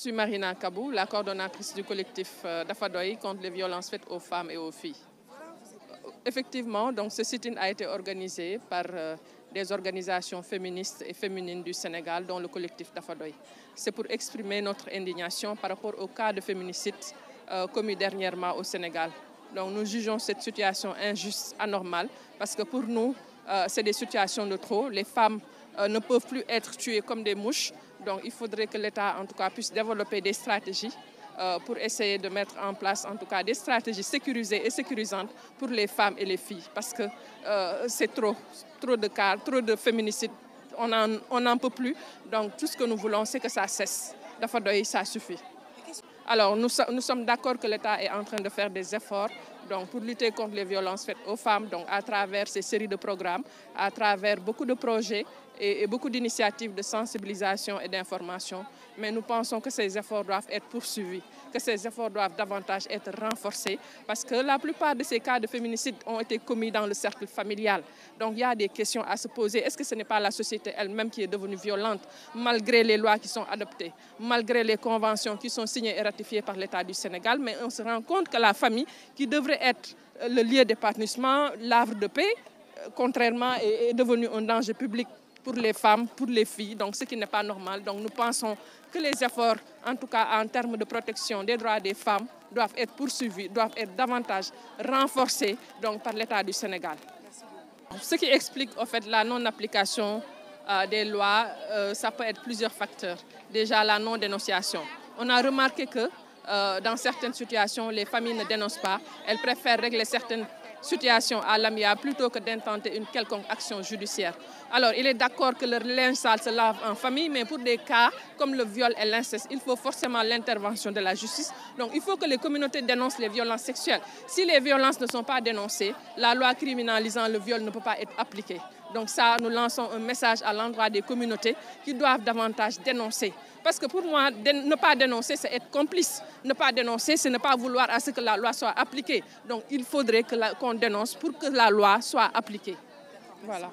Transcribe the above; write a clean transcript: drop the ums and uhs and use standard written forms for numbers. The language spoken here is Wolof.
suis Marina Kabou, la coordonnatrice du collectif Dafadoy contre les violences faites aux femmes et aux filles. Effectivement, donc ce sit-in a été organisé par des organisations féministes et féminines du Sénégal, dont le collectif Dafadoy. C'est pour exprimer notre indignation par rapport au cas de féminicide commis dernièrement au Sénégal. Donc nous jugeons cette situation injuste, anormale, parce que pour nous, c'est des situations de trop. Les femmes ne peuvent plus être tuées comme des mouches. Donc il faudrait que l'État, en tout cas, puisse développer des stratégies pour essayer de mettre en place, en tout cas, des stratégies sécurisées et sécurisantes pour les femmes et les filles. Parce que c'est trop de cas, trop de féminicides. On n'en peut plus. Donc tout ce que nous voulons, c'est que ça cesse. Dafadoy, ça suffit. Alors, nous sommes d'accord que l'État est en train de faire des efforts donc, pour lutter contre les violences faites aux femmes, donc, à travers ces séries de programmes, à travers beaucoup de projets et beaucoup d'initiatives de sensibilisation et d'information. Mais nous pensons que ces efforts doivent être poursuivis, que ces efforts doivent davantage être renforcés, parce que la plupart de ces cas de féminicide ont été commis dans le cercle familial. Donc il y a des questions à se poser. Est-ce que ce n'est pas la société elle-même qui est devenue violente, malgré les lois qui sont adoptées, malgré les conventions qui sont signées et ratifiées par l'État du Sénégal? Mais on se rend compte que la famille, qui devrait être le lieu d'épanouissement, l'havre de paix, contrairement, est devenue un danger public pour les femmes, pour les filles, donc ce qui n'est pas normal. Donc nous pensons que les efforts, en tout cas en termes de protection des droits des femmes, doivent être poursuivis, doivent être davantage renforcés donc, par l'État du Sénégal. Ce qui explique en fait la non-application des lois, ça peut être plusieurs facteurs. Déjà la non-dénonciation. On a remarqué que dans certaines situations, les familles ne dénoncent pas, elles préfèrent régler certaines situation à l'amiable plutôt que d'intenter une quelconque action judiciaire. Alors, il est d'accord que le linge sale se lave en famille, mais pour des cas comme le viol et l'inceste, il faut forcément l'intervention de la justice. Donc, il faut que les communautés dénoncent les violences sexuelles. Si les violences ne sont pas dénoncées, la loi criminalisant le viol ne peut pas être appliquée. Donc ça, nous lançons un message à l'endroit des communautés qui doivent davantage dénoncer. Parce que pour moi, ne pas dénoncer, c'est être complice. Ne pas dénoncer, c'est ne pas vouloir à ce que la loi soit appliquée. Donc il faudrait qu'on dénonce pour que la loi soit appliquée. Voilà.